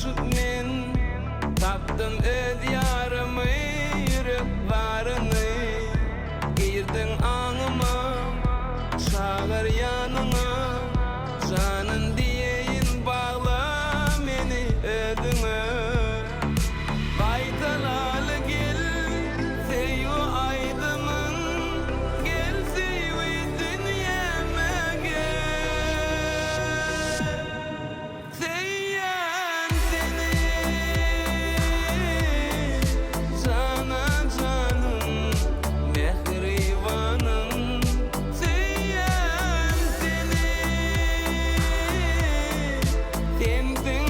buluşup men tapdım öz yarımı, yürek varını girdin anıma, çağır yanına, canın diyeyin bağla beni özüme. Baytalalı gel seyu aydımın, gel seyu dünyama gel. Seyyan seni cana canım mehribanım. Seyyan seni temsin